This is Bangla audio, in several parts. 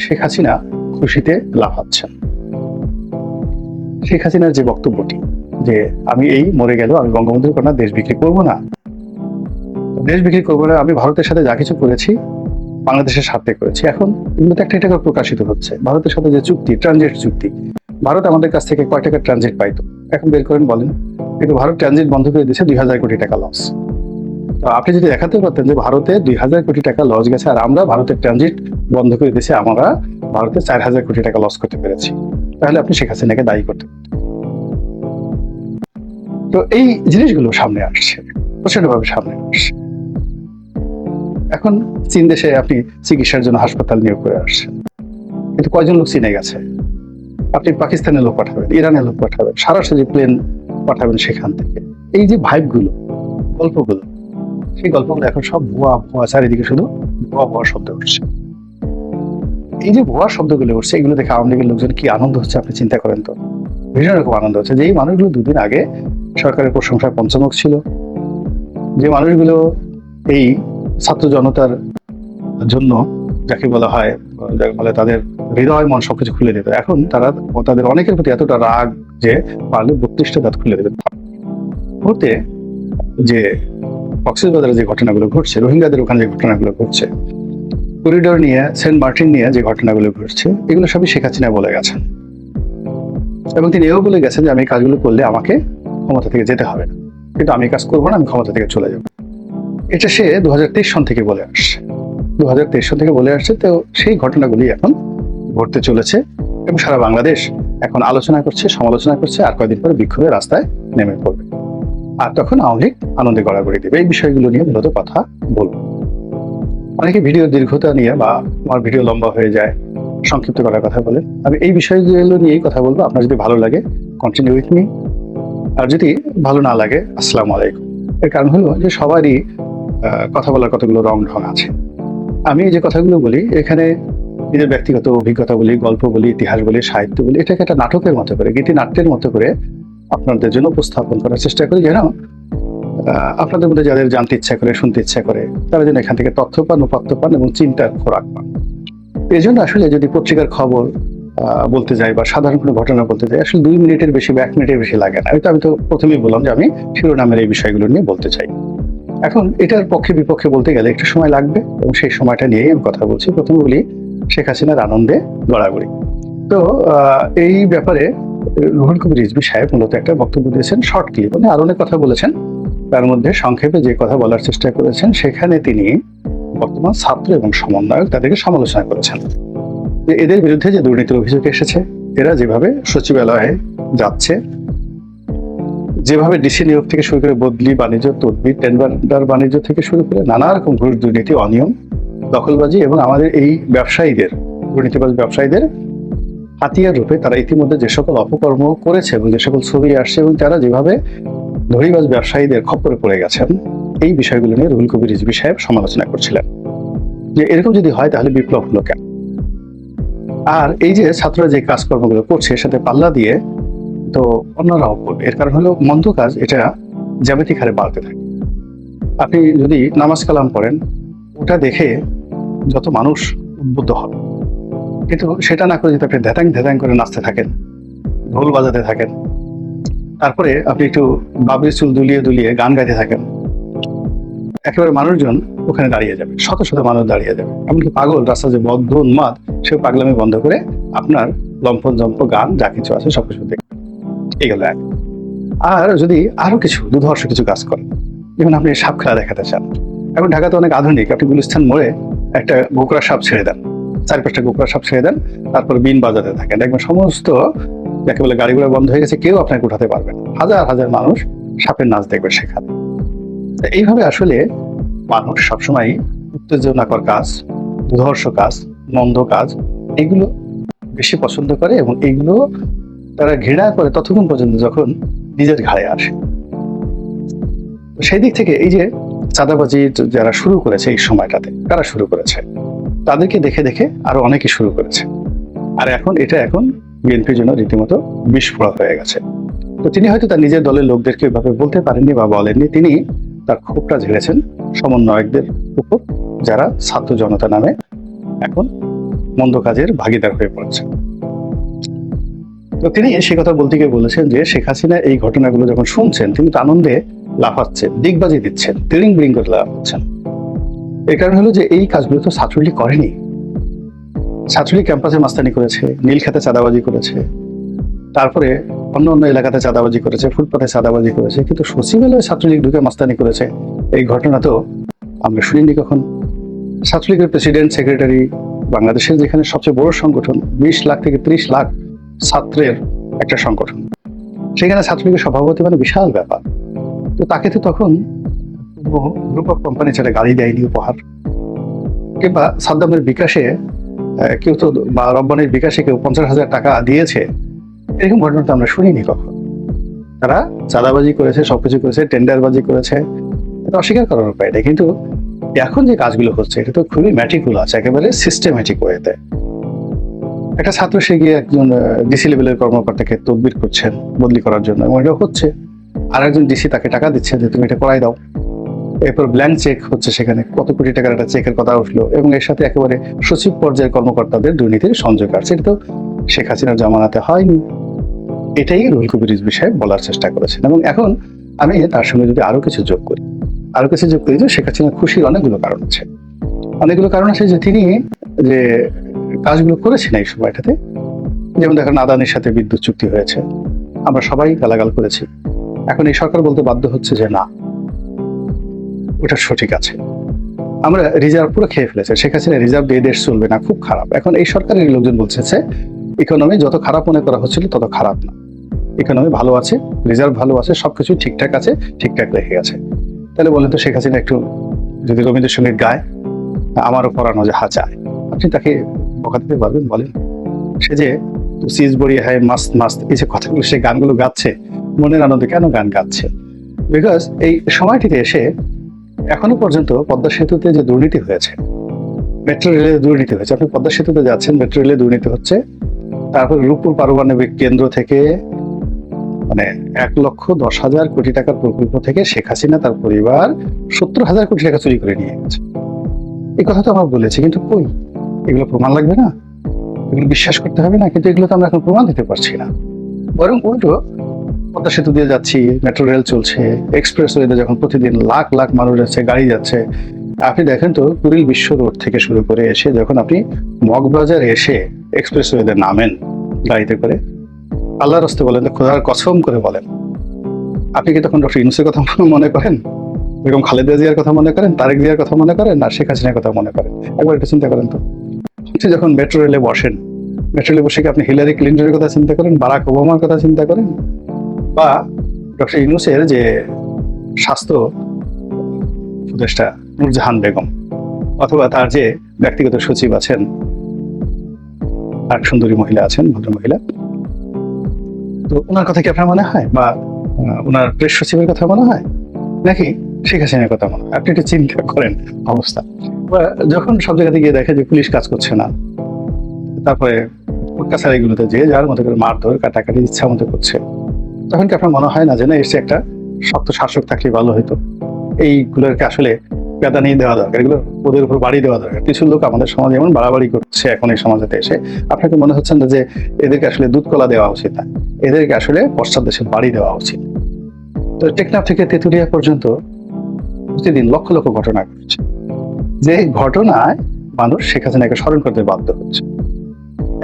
শেখ হাসিনা খুশিতে লাফাচ্ছেন। শেখ হাসিনার যে বক্তব্যটি যে আমি এই মরে গেল আমি বঙ্গবন্ধুর কন্যা দেশ বিক্রি করবো না, দেশ বিক্রি করবো না, আমি ভারতের সাথে যা কিছু করেছি বাংলাদেশের স্বার্থে করেছি। এখন এগুলো তো একটা একটা করে প্রকাশিত হচ্ছে। ভারতের সাথে যে চুক্তি, ট্রানজিট চুক্তি, ভারত আমাদের কাছ থেকে কয় টাকা ট্রানজিট পাইতো এখন বের করেন বলেন। কিন্তু ভারত ট্রানজিট বন্ধ করে দিয়েছে 2,000 কোটি টাকা লস। তো আপনি যদি দেখাতে পারতেন যে ভারতে 2,000 কোটি টাকা লস গেছে আর আমরা ভারতের ট্রানজিট বন্ধ করে দিয়েছি, আমরা ভারতে 4,000 কোটি টাকা লস করতে পেরেছি, তাহলে আপনি শেখ হাসিনাকে দায়ী করতে পারতেন। তো এই জিনিসগুলো সামনে আসছে, প্রচন্ডভাবে সামনে আসছে। এখন চীন দেশে আপনি চিকিৎসার জন্য হাসপাতাল নিয়োগ করে আসছেন, কিন্তু কয়জন লোক চীনে গেছে? আপনি পাকিস্তানের লোক পাঠাবেন, ইরানের লোক পাঠাবেন, সরাসরি প্লেন পাঠাবেন সেখান থেকে। এই যে ভাইবগুলো, গল্পগুলো, সেই গল্পগুলো এখন সব ভুয়া ভুয়া, চারিদিকে শুধু ভুয়া ভুয়া শব্দ উঠছে। এই যে ভুয়া শব্দগুলো উঠছে, এগুলো দেখে আওয়ামী লীগের লোকজন কি আনন্দ হচ্ছে আপনি চিন্তা করেন তো। ভীষণ রকম আনন্দ হচ্ছে যে এই মানুষগুলো দুদিন আগে সরকারের প্রশংসায় পঞ্চমুখ ছিল, যে মানুষগুলো এই ছাত্র জনতার জন্য যাকে বলা হয়, যাকে বলে তাদের হৃদয় মন সবকিছু খুলে দেবে, এখন তারা তাদের অনেকের প্রতি এতটা রাগ যে পারলে 32টা দাঁত খুলে দেবে। মুহূর্তে যে কক্সবাজারে যে ঘটনাগুলো ঘটছে, রোহিঙ্গাদের ওখানে যে ঘটনাগুলো ঘটছে, করিডোর নিয়ে, সেন্ট মার্টিন নিয়ে যে ঘটনাগুলো ঘটছে, এগুলো সবই শেখ হাসিনা বলে গেছেন। এবং তিনি এও বলে গেছেন যে আমি কাজগুলো করলে আমাকে ক্ষমতা থেকে যেতে হবে না, কিন্তু আমি কাজ করবো না, আমি ক্ষমতা থেকে চলে যাবো। এটা সে 2023 সন থেকে বলে আসছে, 2023 সন থেকে বলে আসছে। তো সেই ঘটনাগুলি এখন ঘটতে চলেছে এবং সারা বাংলাদেশ এখন আলোচনা করছে, সমালোচনা করছে, আর কয়েকদিন পরে বিক্ষোভের রাস্তায় নেমে পড়বে। আর তখন আওয়ামী লীগ আনন্দে গড়াগড়ি দেবে। এই বিষয়গুলো নিয়ে মূলত কথা বলবো। অনেকে ভিডিও দীর্ঘতা নিয়ে বা আমার ভিডিও লম্বা হয়ে যায়, সংক্ষিপ্ত করার কথা বলে। আমি এই বিষয়গুলো নিয়েই কথা বলবো। আপনার যদি ভালো লাগে কন্টিনিউ উইথ মি, আর যদি ভালো না লাগে আসসালামু আলাইকুম। এর কারণ হলো যে সবারই কথা বলার কতগুলো রং ঢং আছে। আমি যে কথাগুলো বলি এখানে নিজের ব্যক্তিগত অভিজ্ঞতা বলি, গল্প বলি, ইতিহাস বলি, সাহিত্য বলি, এটাকে একটা নাটকের মতো করে, গীতি নাট্যের মতো করে আপনাদের জন্য উপস্থাপন করার চেষ্টা করি, যেন আপনাদের মধ্যে যাদের জানতে ইচ্ছা করে, শুনতে ইচ্ছা করে, তারা যেন এখান থেকে তথ্য পান, উপাত্ত পান এবং চিন্তার খোরাক পান। এই জন্য আসলে যদি পত্রিকার খবর বলতে যাই বা সাধারণ কোনো ঘটনা বলতে যাই, আসলে 2 মিনিটের বেশি বা 1 মিনিটের বেশি লাগে না। আমি তো প্রথমেই বললাম যে আমি শিরোনামের এই বিষয়গুলো নিয়ে বলতে চাই। এখন এটার পক্ষে বিপক্ষে বলতে গেলে একটু সময় লাগবে এবং সেই সময়টা নিয়েই আমি কথা বলছি। প্রথমে বলি শেখ হাসিনার আনন্দে গড়াগড়ি। তো এই ব্যাপারে রুহুল কবির রিজভী সাহেব মূলত একটা বক্তব্য দিয়েছেন, শর্ট ক্লিপ। উনি আরো অনেক কথা বলেছেন, তার মধ্যে সংক্ষেপে যে কথা বলার চেষ্টা করেছেন সেখানে তিনি বর্তমান ছাত্র এবং সমন্বয়ক তাদেরকে সমালোচনা করেছেন যে এদের বিরুদ্ধে যে দুর্নীতির অভিযোগ এসেছে, এরা যেভাবে সচিবালয়ে যাচ্ছে, যেভাবে ডিসি নিয়োগ থেকে শুরু করে বদলি, বাণিজ্য, তদবির, টেন্ডার বাণিজ্য থেকে শুরু করে নানা রকম ঘুষ, দুর্নীতি, অনিয়ম, দখলবাজি এবং আমাদের এই ব্যবসায়ীদের, দুর্নীতিবাজ ব্যবসায়ীদের হাতিয়ার রূপে তারা ইতিমধ্যে যে সকল অপকর্ম করেছে এবং যে সকল ছবি আসছে এবং তারা যেভাবে ধরিবাজ ব্যবসায়ীদের খপ্পরে পড়ে গেছেন, এই বিষয়গুলো নিয়ে রুহুল কবির রিজভী সাহেব সমালোচনা করছিলেন যে এরকম যদি হয় তাহলে বিপ্লব হলো কেন। আর এই যে ছাত্ররা যে কাজকর্মগুলো করছে এর সাথে পাল্লা দিয়ে তো অন্যরাও করবে। এর কারণ হলো মন্দ কাজ এটা জ্যামিতিক হারে বাড়তে থাকে। আপনি যদি নামাজ কালাম পড়েন, ওটা দেখে যত মানুষ উদ্বুদ্ধ হবে, কিন্তু সেটা না করে যদি আপনি ধ্যাতাং ধ্যাতাং করে নাচতে থাকেন, ঢোল বাজাতে থাকেন, তারপরে আপনি একটু বাবরির চুল দুলিয়ে দুলিয়ে গান গাইতে থাকেন, একেবারে মানুষজন ওখানে দাঁড়িয়ে যাবে, শত শত মানুষ দাঁড়িয়ে যাবে। এমনকি পাগল রাস্তা যে বদ্ধ উন্মাদ, সে পাগলামি বন্ধ করে আপনার লম্ফন জম্প গান যা কিছু আছে সবকিছু দেখবে। এই গেল এক। আর যদি আরো কিছু দুধর্ষ কিছু কাজ করেন, যেমন আপনি সাপ খেলা দেখাতে চান, এখন ঢাকাতে অনেক আধুনিক, আপনি গুলিস্তান মোড়ে একটা গোকরা সাপ ছেড়ে দেন, 4-5টা গোকরা সাপ ছেড়ে দেন, তারপর বিন বাজাতে থাকেন, দেখবেন সমস্ত যাকে বলে গাড়ি ঘোড়া বন্ধ হয়ে গেছে, কেউ আপনাকে উঠাতে পারবে না, হাজার হাজার মানুষ সাপের নাচ দেখবে সেখানে। এইভাবে আসলে মানুষ সবসময় উত্তেজনাকর কাজ, দুধর্ষ কাজ, মন্দ কাজ এগুলো বেশি পছন্দ করে এবং এইগুলো তারা ঘৃণা করে ততক্ষণ পর্যন্ত যখন নিজের ঘাড়ে আসে। সেই দিক থেকে এই যে চাঁদাবাজি যারা শুরু করেছে এই সময়টাতে, কারা শুরু করেছে, তাদেরকে দেখে দেখে আরো অনেকে শুরু করেছে। আর এখন এটা বিএনপির জন্য রীতিমতো বিস্ফোরা হয়ে গেছে। তো তিনি হয়তো তার নিজের দলের লোকদেরকে এভাবে বলতে পারেননি বা বলেননি, তিনি তার ক্ষোভটা ঝেড়েছেন সমন্বয়কদের উপর, যারা ছাত্র জনতা নামে এখন মন্দ কাজের ভাগিদার হয়ে পড়েছেন। তো তিনি সে কথা বলতে গিয়ে বলেছেন যে শেখ হাসিনা এই ঘটনাগুলো যখন শুনছেন তিনি তো আনন্দে লাফাচ্ছেন, দিগবাজি দিচ্ছেন, তিরিং বিরিং করে লাফাচ্ছেন। এর কারণ হলো যে এই কাজগুলো তো ছাত্রলীগ করেনি। ছাত্রলীগ ক্যাম্পাসে মাস্তানি করেছে, নীলক্ষেতে চাঁদাবাজি করেছে, তারপরে অন্য অন্য এলাকাতে চাঁদাবাজি করেছে, ফুটপাতে চাঁদাবাজি করেছে, কিন্তু সচিবালয়ে ছাত্রলীগ ঢুকে মাস্তানি করেছে এই ঘটনা তো আমরা শুনিনি কখন। ছাত্রলীগের প্রেসিডেন্ট, সেক্রেটারি, বাংলাদেশের যেখানে সবচেয়ে বড় সংগঠন, 20 লাখ থেকে 30 লাখ ছাত্রের একটা সংগঠন, সেখানে ছাত্রলীগের সভাপতি মানে বিশাল ব্যাপার। তো তাকে তো তখন গ্রুপ অফ কোম্পানি ছেড়ে গাড়ি দেয়নি উপহার, কিংবা সাদ্দামের বিকাশে কেউ তো, বা রব্বানির বিকাশে কেউ 50,000 টাকা দিয়েছে, এরকম ঘটনা তো আমরা শুনিনি কখন। তারা চাঁদাবাজি করেছে, সবকিছু করেছে, টেন্ডারবাজি করেছে, এটা অস্বীকার করার উপায় নেই। কিন্তু এখন যে কাজগুলো হচ্ছে এটা তো খুবই ম্যাটিকুলাস, একেবারে সিস্টেমেটিক ওয়েতে। একটা ছাত্র সে গিয়ে একজন ডিসি লেভেলের কর্মকর্তাকে তদবির করছেন বদলি করার জন্য, এবং এটা হচ্ছে। আর একজন ডিসি তাকে টাকা দিচ্ছে যে তুমি এটা করাই দাও। এরপর ব্ল্যাঙ্ক চেক হচ্ছে, সেখানে কত কোটি টাকার একটা চেকের কথা উঠলো, এবং এর সাথে একেবারে সচিব পর্যায়ের কর্মকর্তাদের দুর্নীতির সংযোগ আছে। এটা তো শেখ হাসিনার জামানাতে হয়নি। এটাই রুহুল কবির রিজভী সাহেব বলার চেষ্টা করেছেন। এবং এখন আমি তার সঙ্গে যদি আরো কিছু যোগ করি যে শেখ হাসিনার খুশির অনেকগুলো কারণ আছে। যে তিনি যে কাজগুলো করেছেন এই সময়টাতে, যেমন দেখেন আদানির সাথে বিদ্যুৎ চুক্তি হয়েছে, আমরা সবাই গালাগাল করেছি। এখন এই সরকার বলতে বাধ্য হচ্ছে যে না, ওটা সঠিক আছে, আমরা রিজার্ভ পুরো খেয়ে ফেলেছে, শেখ হাসিনা রিজার্ভ দিয়ে দেশ চলবে না, খুব খারাপ। এখন এই সরকারের লোকজন বলছে ইকোনমি যত খারাপ মনে করা হচ্ছিল তত খারাপ না, ইকোনমি ভালো আছে, রিজার্ভ ভালো আছে, সবকিছু ঠিকঠাক আছে, ঠিকঠাক রেখে গেছে। তাহলে বলেন তো শেখ হাসিনা একটু যদি রবীন্দ্রসঙ্গীত গায়, আমারও পড়ানো যাহা চায়, আপনি তাকে বকা দিতে পারবেন? বলেন। সে যে সিজ বড়ি হায় মাস্ত মাস্ত, এই যে কথাগুলো, সে গানগুলো গাচ্ছে মনের আনন্দে। কেন গান গাচ্ছে? বিকজ এই সময়টিতে এসে এখনো পর্যন্ত পদ্মা সেতুতে যে দুর্নীতি হয়েছে, মেট্রো রেলে দুর্নীতি হয়েছে, আপনি পদ্মা সেতুতে যাচ্ছেন, মেট্রো রেলে দুর্নীতি হচ্ছে, তারপর রূপপুর পারমাণবিক কেন্দ্র থেকে মানে 1,10,000 কোটি টাকার প্রকল্প থেকে শেখ হাসিনা তার পরিবার 70,000 কোটি টাকা চুরি করে নিয়ে গেছে। এই কথা তো আমরা বলেছি, কিন্তু কই, এগুলো প্রমাণ লাগবে না? এগুলো বিশ্বাস করতে হবে না? কিন্তু এগুলো তো আমরা এখন প্রমাণ দিতে পারছি না। বরং উল্টো পদ্মা সেতু দিয়ে যাচ্ছি, মেট্রো রেল চলছে, এক্সপ্রেসওয়েতে যখন প্রতিদিন লাখ লাখ মানুষ যাচ্ছে, গাড়ি যাচ্ছে। আপনি দেখেন তো কুড়িল বিশ্ব রোড থেকে শুরু করে এসে যখন আপনি মগবাজার এসে এক্সপ্রেসওয়েতে নামেন গাড়িতে করে, আল্লাহর রাস্তে বলেন, খোদার কসম করে বলেন, আপনি কি তখন ডক্টর ইউনূসের কথা মনে করেন, বেগম খালেদা জিয়ার কথা মনে করেন, তারেক জিয়ার কথা মনে করেন, না শেখ হাসিনার কথা মনে করেন? একবার একটু চিন্তা করেন তো। যখন মেট্রো রেলে বসেন, মেট্রো রেলে বসে কি আপনি হিলারি ক্লিন্টনের কথা চিন্তা করেন, বারাক ওবামার কথা চিন্তা করেন, বা ডক্টর ইউনূসের যে স্বাস্থ্য উপদেষ্টা নূরজাহান বেগম, অথবা তার যে ব্যক্তিগত সচিব আছেন, আর সুন্দরী মহিলা আছেন, ভদ্র মহিলা, তো ওনার কথা কি আপনার মনে হয়, বা ওনার প্রেস সচিবের কথা মনে হয়, নাকি শেখ হাসিনার কথা মনে হয়? আপনি একটু চিন্তা করেন অবস্থা। বা যখন সব জায়গাতে গিয়ে দেখে যে পুলিশ কাজ করছে না, তারপরে কাছারিগুলোতে যে যার মতো করে মারধর কাটাকাটি ইচ্ছা মতো করছে, তখন কি আপনার মনে হয় না যে না, এসে একটা শক্ত শাসক থাকলে ভালো হইতো? এইগুলোকে আসলে প্যাদানি দেওয়া দরকার, এগুলো ওদের উপর বাড়ি দেওয়া দরকার। কিছু লোক আমাদের সমাজে এমন বাড়াবাড়ি করছে এখন এই সমাজেতে এসে, আপনাকে মনে হচ্ছে না যে এদেরকে আসলে দুধ কলা দেওয়া উচিত না, এদেরকে আসলে পশ্চাৎ দেশে বাড়ি দেওয়া উচিত? তো টেকনাফ থেকে তেঁতুলিয়া পর্যন্ত প্রতিদিন লক্ষ লক্ষ ঘটনা ঘটছে, যে ঘটনায় মানুষ শেখ হাসিনাকে স্মরণ করতে বাধ্য হচ্ছে।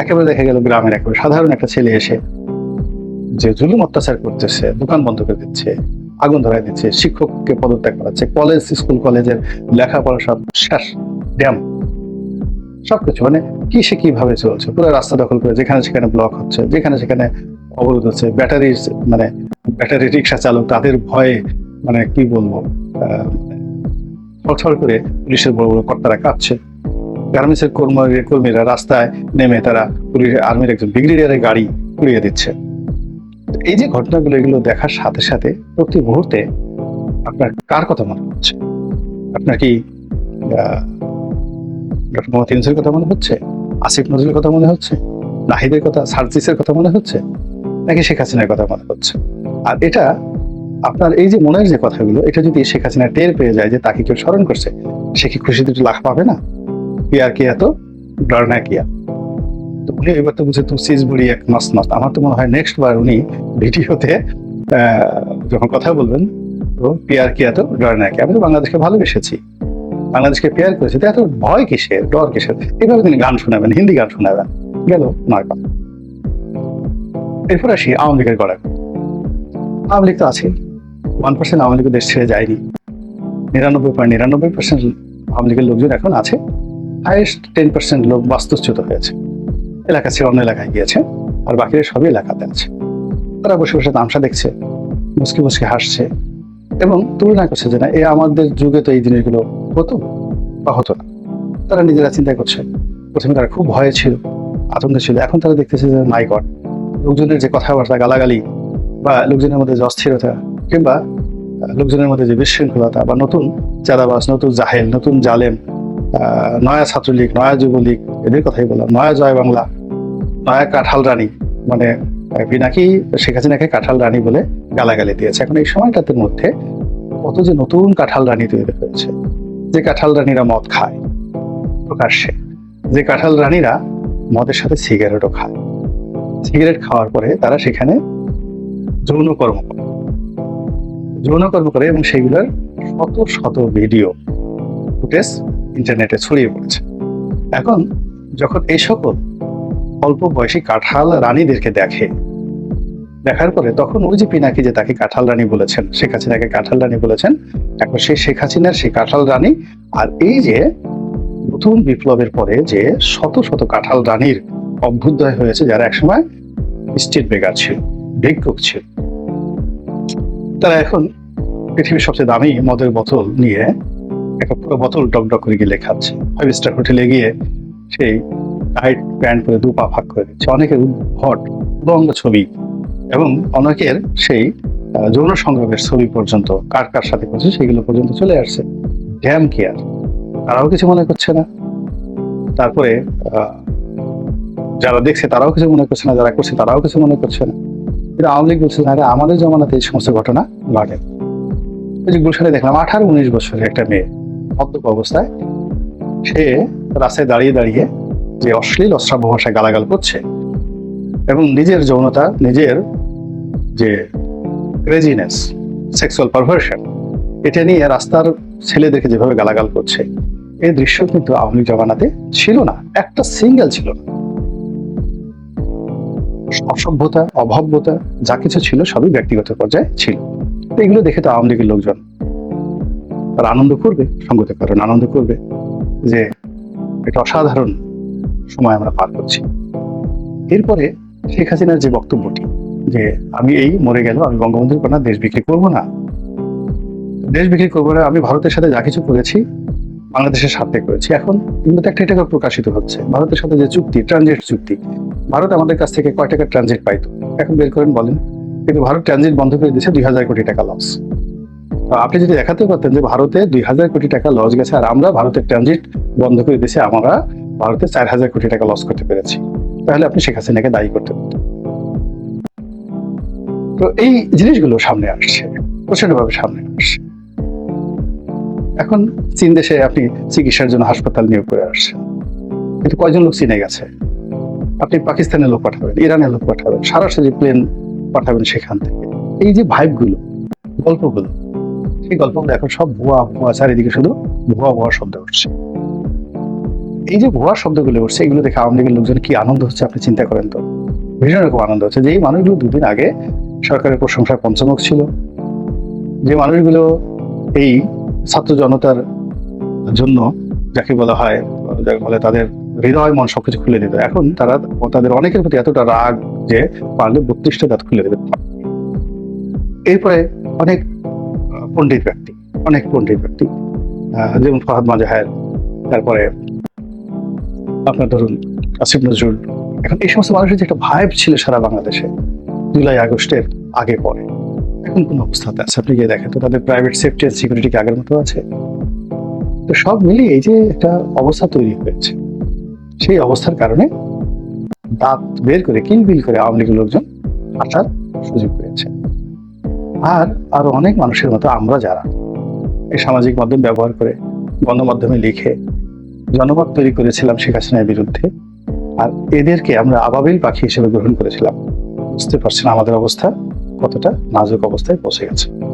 একেবারে দেখা গেল গ্রামের একেবারে সাধারণ একটা ছেলে এসে যে জুলুম অত্যাচার করতেছে, দোকান বন্ধ করে দিচ্ছে, আগুন ধরাই দিচ্ছে, শিক্ষককে পদত্যাগ করাচ্ছে, কলেজ স্কুল কলেজের লেখাপড়া সব শেষ, ড্যাম, সবকিছু মানে কি সে কিভাবে চলছে, পুরো রাস্তা দখল করে যেখানে সেখানে ব্লক হচ্ছে, যেখানে সেখানে অবরোধ হচ্ছে। ব্যাটারি রিক্সা চালক তাদের ভয়ে মানে কি বলবো, ছড়ছড় করে পুলিশের বড় বড় কর্তারা কাঁপছে। গার্মেন্টসের কর্মীরা রাস্তায় নেমে তারা পুলিশ আর্মির একজন ব্রিগেডিয়ারের গাড়ি পুড়িয়ে দিচ্ছে। এই যে ঘটনাগুলো, এগুলো দেখার সাথে সাথে প্রতি মুহূর্তে আপনার কার কথা মনে হচ্ছে? আপনার কি ডক্টর মোহাম্মদ ইউনূসের কথা মনে হচ্ছে, আসিফ নজরুলের কথা মনে হচ্ছে, নাহিদের কথা, সার্জিসের কথা মনে হচ্ছে, নাকি শেখ হাসিনার কথা মনে হচ্ছে? আর এটা আপনার এই যে মনের যে কথাগুলো, এটা যদি শেখ হাসিনা টের পেয়ে যায় যে তাকে কেউ স্মরণ করছে, সে কি খুশিতে একটু লাখ পাবে না? কিয়া কিয়া তো ডর না কিয়া। তো উনি এবার তো বুঝে তুই সিজ বড়ি এক মাস মাস, আমার তো মনে হয় নেক্সট বার উনি ভিডিওতে যখন কথা বলবেন তো পেয়ার কিয়া তো ডর না কি, আমি তো বাংলাদেশকে ভালোবেসেছি, বাংলাদেশকে পেয়ার করেছি, তো এত ভয় কিসের, ডর কিসের, এভাবে তিনি গান শোনাবেন, হিন্দি গান শোনাবেন, গেল নয় কথা। এরপর আসি আওয়ামী লীগের গড়া। আওয়ামী লীগ তো আছে, 1% আওয়ামী লীগ দেশ ছেড়ে যায়নি, 99.99% আওয়ামী লীগের লোকজন এখন আছে, হাইয়েস্ট 10% লোক বাস্তুচ্যুত হয়েছে, এলাকা ছেড়ে অন্য এলাকায় গিয়েছে, আর বাকিরা সবই এলাকাতে আছে। তারা বসে বসে তামসা দেখছে, মুসকি মুসকি হাসছে এবং তুলনা করছে যে না এ আমাদের যুগে তো এই জিনিসগুলো হতো বা হতো না। তারা নিজেরা চিন্তা করছে, প্রথমে তারা খুব ভয়ে ছিল, আতঙ্কে ছিল, এখন তারা দেখতেছে যে মাই গড, লোকজনের যে কথাবার্তা, গালাগালি বা লোকজনের মধ্যে যে অস্থিরতা কিংবা লোকজনের মধ্যে যে বিশৃঙ্খলতা বা নতুন চাঁদাবাজ, নতুন জাহেল, নতুন জালেম, নয়া ছাত্রলীগ, নয়া যুবলীগ, এদের কথাই বললাম, নয়া জয় বাংলা, নয়া কাঁঠাল রানী, মানে পিনাকি শেখ হাসিনাকে কাঁঠাল রানী বলে গালাগালি দিয়েছে। এখন এই সময়টাতে মধ্যে কত যে নতুন কাঁঠাল রানী তৈরি হয়েছে, যে কাঁঠাল রানীরা মদ খায় প্রকাশ্যে, যে কাঁঠাল রানীরা মদের সাথে সিগারেটও খায়, সিগারেট খাওয়ার পরে তারা সেখানে যৌনকর্ম করে এবং সেগুলোর শত শত ভিডিও ফুটেজ ইন্টারনেটে ছড়িয়ে পড়েছে। এখন যখন এই সকল অল্প বয়সী কাঁঠাল রানীদেরকে দেখার পরে তখন ওই যে পিনাকি যে তাকে কাঁঠাল রানী বলেছেন, শেখ হাসিনাকে কাঁঠাল রানী বলেছেন, এখন সেই শেখ হাসিনার সেই কাঁঠাল রানী আর এই যে নতুন বিপ্লবের পরে যে শত শত কাঁঠাল রানীর অভ্যুদয় হয়েছে, যারা একসময় স্ট্রিট বেকার ছিল, ভিক্ষুক ছিল, তারা এখন পৃথিবীর সবচেয়ে দামি মদের বোতল নিয়ে একটা পুরো বোতল ডকডক করে গিয়ে লেখাচ্ছে, 5 স্টার হোটেলে গিয়ে সেই টাইট প্যান্ট করে 2 পা ফাঁক করে দিচ্ছে, অনেকের উদ্ভট উলঙ্গ ছবি এবং অনেকের সেই যৌন সংগ্রহের ছবি পর্যন্ত কার কার সাথে করছে সেগুলো পর্যন্ত চলে আসছে। ড্যাম কেয়ার, তারাও কিছু মনে করছে না। তারপরে যারা দেখছে তারাও কিছু মনে করছে না, যারা করছে তারাও কিছু মনে করছে না। কিন্তু আওয়ামী লীগ বলছে না, আমাদের জমানাতে এই সমস্ত ঘটনা ঘটে। ওই যে গুলশানে দেখলাম 18-19 বছরের একটা মেয়ে মদ্যপ অবস্থায়, সে রাস্তায় দাঁড়িয়ে দাঁড়িয়ে যে অশ্লীল অশ্রাব্য ভাষায় গালাগাল করছে এবং নিজের যৌনতা, নিজের যে ক্রেজিনেস, সেক্সুয়াল পারভার্সন, এটা নিয়ে রাস্তার ছেলেদেরকে যেভাবে গালাগাল করছে, এই দৃশ্য কিন্তু আওয়ামী লীগ জমানাতে ছিল না, একটা সিঙ্গেল ছিল না। অসভ্যতা, অভব্যতা যা কিছু ছিল সবই ব্যক্তিগত পর্যায়ে ছিল। এগুলো দেখে তো আওয়ামী লীগের লোকজন তারা আনন্দ করবে, সঙ্গত কারণ আনন্দ করবে যে এটা অসাধারণ সময় আমরা পার করছি। এরপরে শেখ হাসিনার যে বক্তব্যটি যে আমি এই মরে গেল, আমি বঙ্গবন্ধুর কন্যা, দেশ বিক্রি করবো না, দেশ বিক্রি করবো না, আমি ভারতের সাথে যা কিছু করেছি বাংলাদেশের স্বার্থে করেছি। এখন এগুলো তো একটা টাকা প্রকাশিত হচ্ছে, ভারতের সাথে যে চুক্তি, ট্রানজিট চুক্তি, ভারত আমাদের কাছ থেকে কয় টাকা ট্রানজিট পাইতো এখন বের করেন বলেন। কিন্তু ভারত ট্রানজিট বন্ধ করে দিয়েছে, 2000 কোটি টাকা লস। আপনি যদি দেখাতে পারতেন যে ভারতে 2000 কোটি টাকা লস গেছে আর আমরা ভারতের ট্রানজিট বন্ধ করে দিয়েছি, আমরা ভারতে 4000 কোটি টাকা লস করতে পেরেছি, তাহলে আপনি শেখ হাসিনাকে দায়ী করতে পারতেন। তো এই জিনিসগুলো সামনে আসছে, প্রচন্ডভাবে সামনে আসছে। এখন চীন দেশে আপনি চিকিৎসার জন্য হাসপাতাল নিয়োগ করে আসছেন, কিন্তু কয়জন লোক চীনে গেছে? আপনি পাকিস্তানের লোক পাঠাবেন, ইরানের লোক পাঠাবেন, সরাসরি প্লেন পাঠাবেন সেখান থেকে। এই যে ভাইবগুলো, গল্পগুলো, সেই গল্পগুলো এখন সব ভুয়া ভুয়া, চারিদিকে শুধু ভুয়া ভুয়া শব্দ উঠছে। এই যে ভুয়া শব্দগুলো উঠছে, এগুলো দেখে আওয়ামী লীগের লোকজন কি আনন্দ হচ্ছে আপনি চিন্তা করেন তো। ভীষণ রকম আনন্দ হচ্ছে যে এই মানুষগুলো 2 দিন আগে সরকারের প্রশংসায় পঞ্চমুখ ছিল, যে মানুষগুলো এই ছাত্র জনতার জন্য যাকে বলা হয়, যাকে বলে তাদের হৃদয় মন সবকিছু খুলে দিত, এখন তারা তাদের অনেকের প্রতি এতটা রাগ যে পারলে 32টা দাঁত খুলে দেবে। এরপরে অনেক পণ্ডিত ব্যক্তি যেমন ফাহাদ মাজাহের, তারপরে আপনার ধরুন আসিফ নজরুল, এখন এই সমস্ত মানুষের যে একটা ভাইব ছিল সারা বাংলাদেশে জুলাই আগস্টের আগে পরে, এখন কোন অবস্থাতে আছে আপনি গিয়ে দেখেন তো। তাদের প্রাইভেট সেফটি আর সিকিউরিটি কি আগের মতো আছে? তো সব মিলিয়ে এই যে একটা অবস্থা তৈরি হয়েছে, সেই অবস্থার কারণে দাঁত বের করে কিলবিল করে আওয়ামী লীগের লোকজন আসার সুযোগ পেয়েছে। আর আরো অনেক মানুষের মতো আমরা যারা এই সামাজিক মাধ্যম ব্যবহার করে, গণমাধ্যমে লিখে জনমত তৈরি করেছিলাম শেখ হাসিনার বিরুদ্ধে, আর এদেরকে আমরা আবাবিল পাখি হিসেবে গ্রহণ করেছিলাম। বুঝতে পারছেন আমাদের অবস্থা কতটা নাজুক অবস্থায় পৌঁছে গেছে।